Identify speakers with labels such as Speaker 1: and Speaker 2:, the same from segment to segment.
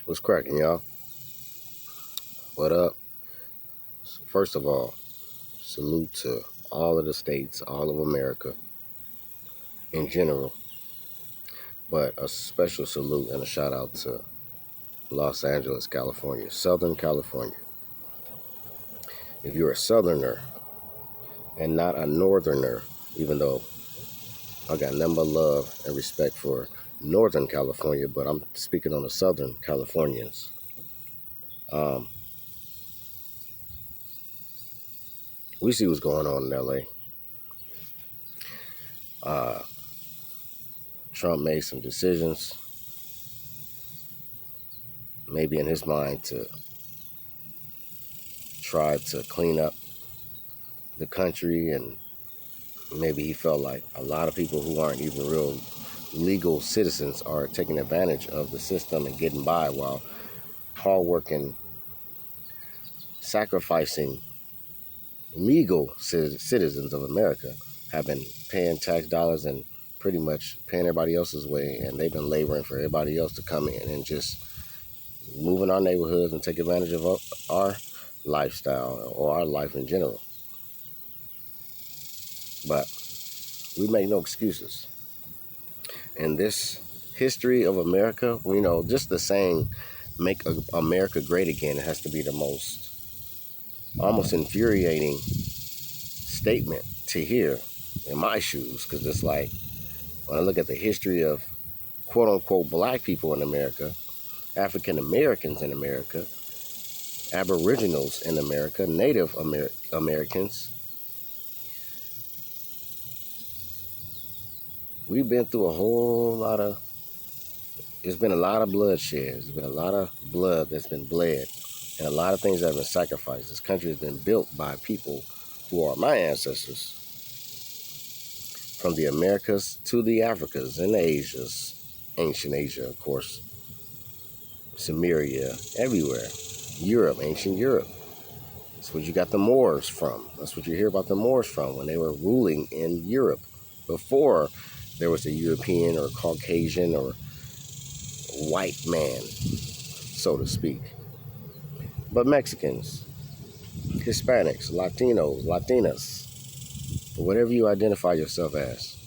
Speaker 1: What's cracking, y'all? What up? First of all, salute to all of the states, all of America in general, but a special salute and a shout out to Los Angeles, California, Southern California. If you're a Southerner and not a Northerner, even though I got nothing but love and respect for Northern California, but I'm speaking on the Southern Californians. We see what's going on in LA. Trump made some decisions, maybe in his mind to try to clean up the country, and maybe he felt like a lot of people who aren't even real legal citizens are taking advantage of the system and getting by, while hardworking, sacrificing legal citizens of America have been paying tax dollars and pretty much paying everybody else's way, and they've been laboring for everybody else to come in and just move in our neighborhoods and take advantage of our lifestyle or our life in general. But we make no excuses. In this history of America, just the saying, make America great again, it has to be the most almost infuriating statement to hear in my shoes, because it's like, when I look at the history of quote-unquote black people in America, African Americans in America, Aboriginals in America, Native Americans, we've been through it's been a lot of bloodshed. There's been a lot of blood that's been bled, and a lot of things that have been sacrificed. This country has been built by people who are my ancestors, from the Americas to the Africas and the Asias, ancient Asia, of course, Sumeria, everywhere, Europe, ancient Europe. That's where you got the Moors from. That's what you hear about the Moors from, when they were ruling in Europe, before there was a European or Caucasian or white man, so to speak. But Mexicans, Hispanics, Latinos, Latinas, whatever you identify yourself as,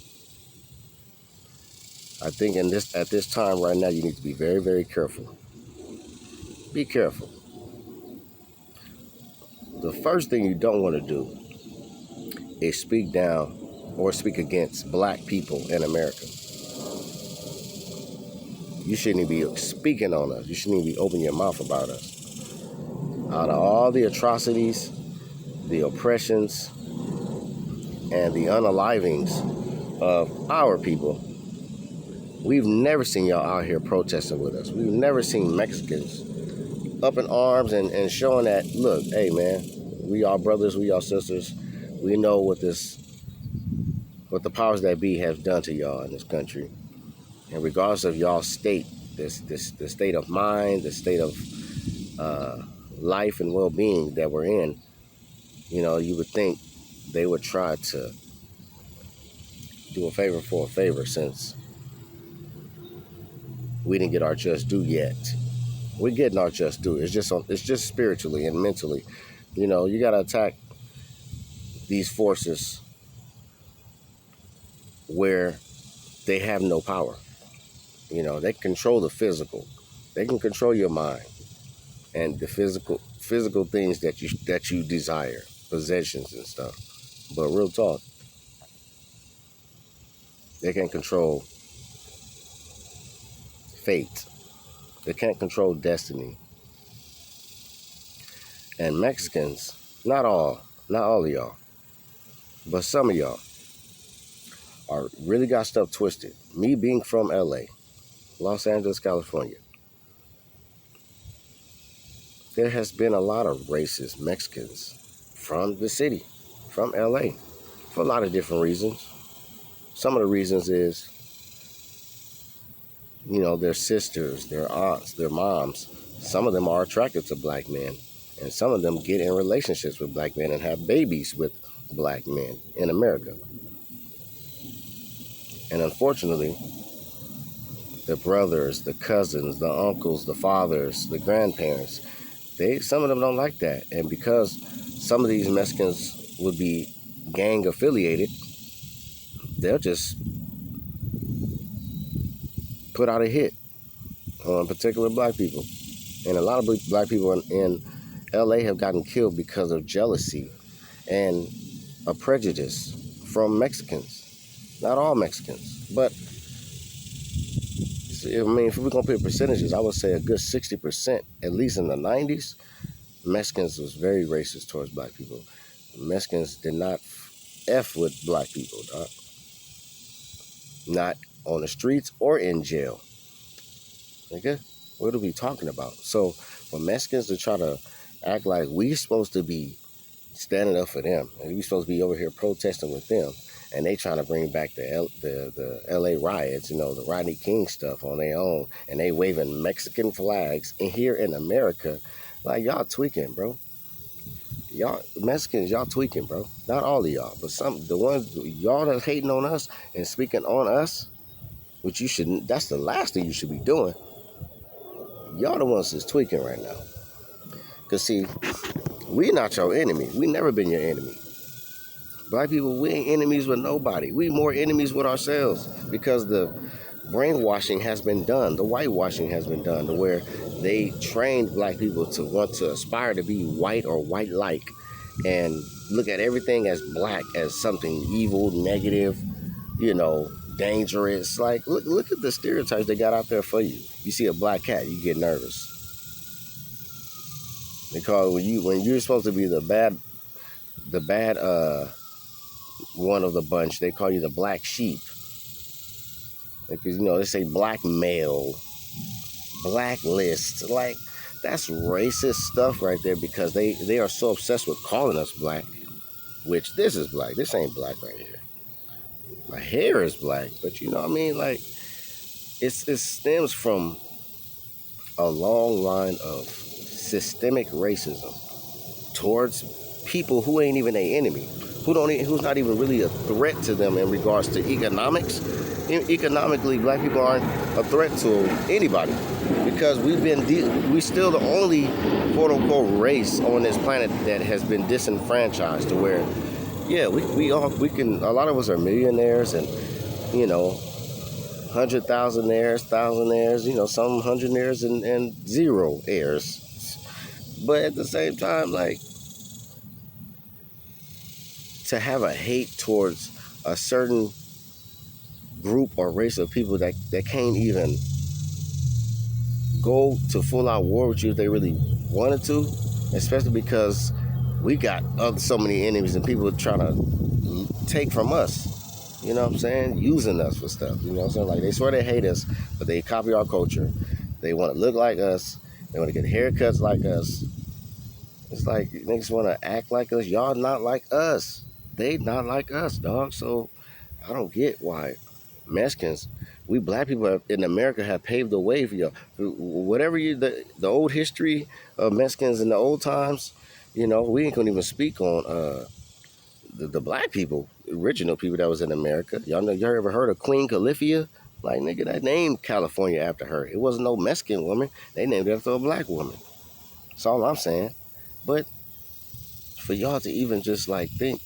Speaker 1: I think at this time right now, you need to be very, very careful. Be careful. The first thing you don't want to do is speak down or speak against black people in America. You shouldn't be speaking on us. You shouldn't even be opening your mouth about us. Out of all the atrocities, the oppressions, and the unalivings of our people, we've never seen y'all out here protesting with us. We've never seen Mexicans up in arms and showing that, look, hey man, we are brothers, we are sisters. We know what the powers that be have done to y'all in this country. And regardless of y'all's state, the state of mind, the state of life and well-being that we're in, you would think they would try to do a favor for a favor, since we didn't get our just due yet. We're getting our just due. It's just spiritually and mentally. You got to attack these forces where they have no power. They control the physical. They can control your mind and the physical things that you desire, possessions and stuff. But real talk, they can control fate. They can't control destiny. And Mexicans, not all of y'all, but some of y'all are really got stuff twisted. Me being from LA, Los Angeles, California, there has been a lot of racist Mexicans from the city, from LA, for a lot of different reasons. Some of the reasons is, their sisters, their aunts, their moms, some of them are attracted to black men, and some of them get in relationships with black men and have babies with black men in America. And unfortunately, the brothers, the cousins, the uncles, the fathers, the grandparents. Some of them don't like that, and because some of these Mexicans would be gang affiliated, they'll just put out a hit on particular black people. And a lot of black people in LA have gotten killed because of jealousy and a prejudice from Mexicans. Not all Mexicans, but I mean, if we're gonna put percentages, I would say a good 60%, at least in the 90s, Mexicans was very racist towards black people. Mexicans did not F with black people, dog. Not on the streets or in jail. Nigga, what are we talking about? So for Mexicans to try to act like we supposed to be standing up for them, and we supposed to be over here protesting with them, and they trying to bring back the LA riots, the Rodney King stuff on their own, and they waving Mexican flags, and here in America, like, y'all tweaking, bro. Y'all Mexicans, y'all tweaking, bro. Not all of y'all, but the ones y'all that's hating on us and speaking on us, which you shouldn't. That's the last thing you should be doing. Y'all the ones that's tweaking right now. Cause see, we not your enemy. We never been your enemy. Black people, we ain't enemies with nobody. We more enemies with ourselves because the brainwashing has been done. The whitewashing has been done to where they trained black people to want to aspire to be white or white-like and look at everything as black as something evil, negative, dangerous. Like, look at the stereotypes they got out there for you. You see a black cat, you get nervous. They call it when you're supposed to be the bad one of the bunch, they call you the black sheep. Because they say black male, blacklist. Like, that's racist stuff right there, because they are so obsessed with calling us black, which this is black. This ain't black right here. My hair is black, but you know what I mean? Like, it stems from a long line of systemic racism towards people who ain't even their enemy, who's not even really a threat to them in regards to economics. Economically, black people aren't a threat to anybody because we still the only quote unquote race on this planet that has been disenfranchised, to where we can, a lot of us are millionaires and 100,000-aires, thousandaires, some hundredaires and zero heirs. But at the same time, like, to have a hate towards a certain group or race of people that can't even go to full-out war with you if they really wanted to, especially because we got so many enemies and people trying to take from us, you know what I'm saying, using us for stuff, you know what I'm saying, like, they swear they hate us, but they copy our culture, they want to look like us, they want to get haircuts like us. It's like, niggas want to act like us. Y'all not like us. They not like us, dog. So I don't get why Mexicans, we black people in America have paved the way for y'all. Whatever the old history of Mexicans in the old times, we ain't gonna even speak on the black people, original people that was in America. Y'all ever heard of Queen Califia? Like, nigga, that named California after her. It wasn't no Mexican woman. They named it after a black woman. That's all I'm saying. But for y'all to even just like think,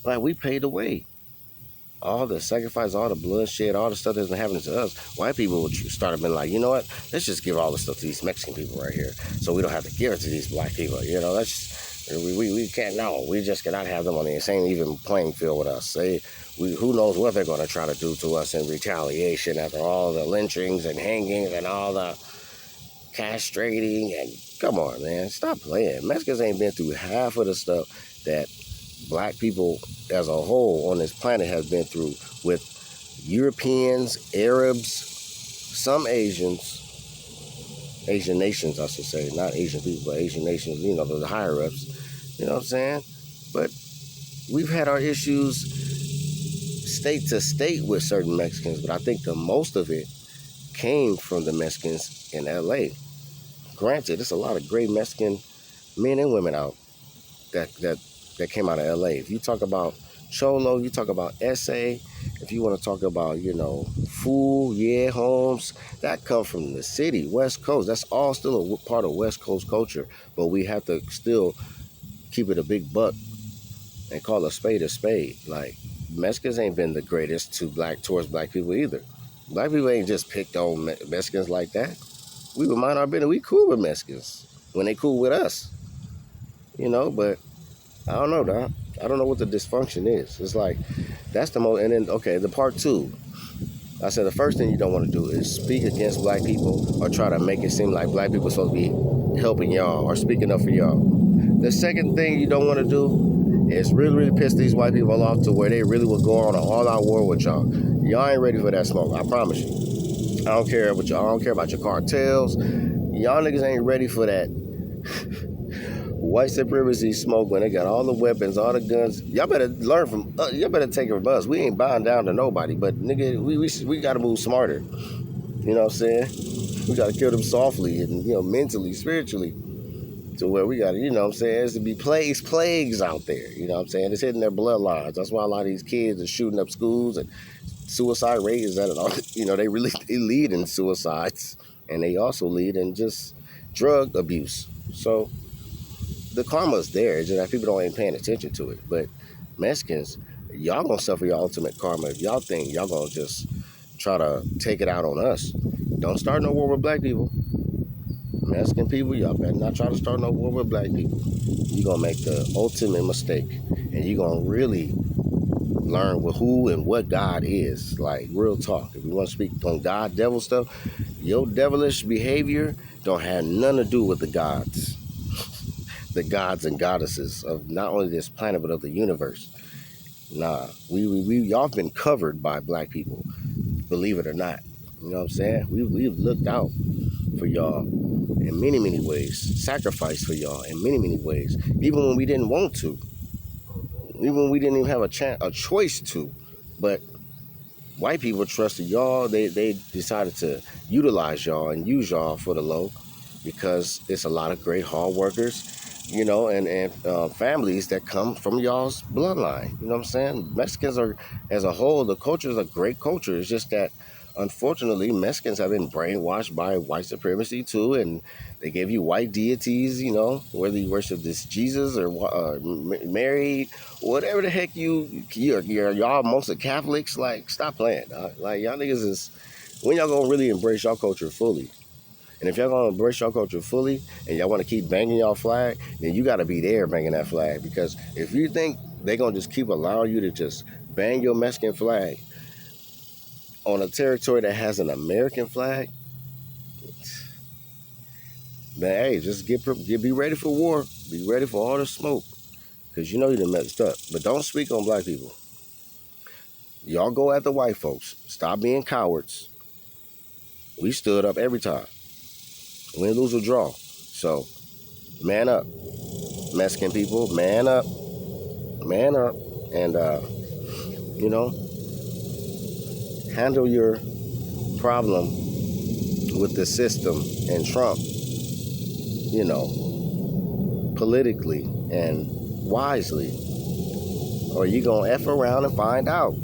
Speaker 1: like, we paid the way. All the sacrifice, all the bloodshed, all the stuff that's been happening to us, white people would start being like, you know what? Let's just give all the stuff to these Mexican people right here, so we don't have to give it to these black people. We can't. No, we just cannot have them on the same even playing field with us. Who knows what they're going to try to do to us in retaliation after all the lynchings and hangings and all the castrating, and come on, man, stop playing. Mexicans ain't been through half of the stuff that black people as a whole on this planet has been through, with Europeans, Arabs, some Asian nations, I should say, not Asian people, but Asian nations, the higher ups, you know what I'm saying? But we've had our issues state to state with certain Mexicans, but I think the most of it came from the Mexicans in LA. Granted, there's a lot of great Mexican men and women out that came out of LA. If you talk about Cholo, you talk about essay. If you want to talk about, food, yeah, homes, that come from the city, West Coast. That's all still a part of West Coast culture. But we have to still keep it a big buck and call a spade a spade. Like, Mexicans ain't been the greatest towards black people either. Black people ain't just picked on Mexicans like that. We would mind our business. We cool with Mexicans when they cool with us, But I don't know, Doc. I don't know what the dysfunction is. It's like that's the most. And then okay, the part two. I said the first thing you don't want to do is speak against black people or try to make it seem like black people are supposed to be helping y'all or speaking up for y'all. The second thing you don't want to do is really, really piss these white people off to where they really will go on an all-out war with y'all. Y'all ain't ready for that smoke. I promise you. I don't care what y'all. I don't care about your cartels. Y'all niggas ain't ready for that white supremacy smoke when they got all the weapons, all the guns. Y'all better learn from. Y'all better take it from us. We ain't bowing down to nobody, but nigga, we got to move smarter. You know what I'm saying? We got to kill them softly and mentally, spiritually, to where we got to. You know what I'm saying? There's to be plagues out there. You know what I'm saying? It's hitting their bloodlines. That's why a lot of these kids are shooting up schools and suicide rate is at all. They lead in suicides, and they also lead in just drug abuse. So the karma's there. It's just that people ain't paying attention to it. But Mexicans, y'all gonna suffer your ultimate karma if y'all think y'all gonna just try to take it out on us. Don't start no war with black people. Mexican people, y'all better not try to start no war with black people. You're gonna make the ultimate mistake, and you're gonna really learn who and what God is. Like, real talk. If you want to speak on God, devil stuff, your devilish behavior don't have nothing to do with the gods and goddesses of not only this planet but of the universe. Nah, we y'all been covered by black people, believe it or not. You know what I'm saying? We've looked out for y'all in many, many ways, sacrificed for y'all in many, many ways, even when we didn't want to, even when we didn't even have a choice to. But white people trusted y'all. They decided to utilize y'all and use y'all for the low because it's a lot of great hard workers, and families that come from y'all's bloodline. You know what I'm saying? Mexicans are, as a whole, the culture is a great culture. It's just that, unfortunately, Mexicans have been brainwashed by white supremacy too, and they gave you white deities, whether you worship this Jesus or Mary, whatever the heck y'all mostly Catholics. Like, stop playing, dog. Like, y'all niggas is, when y'all gonna really embrace y'all culture fully? And if y'all gonna embrace y'all culture fully and y'all wanna keep banging y'all flag, then you gotta be there banging that flag. Because if you think they gonna just keep allowing you to just bang your Mexican flag on a territory that has an American flag, then hey, just be ready for war. Be ready for all the smoke. Because you done messed up. But don't speak on black people. Y'all go after white folks. Stop being cowards. We stood up every time. Win, lose, or draw. So, man up. Mexican people, man up. Man up. And, handle your problem with the system and Trump, politically and wisely. Or you gonna F around and find out.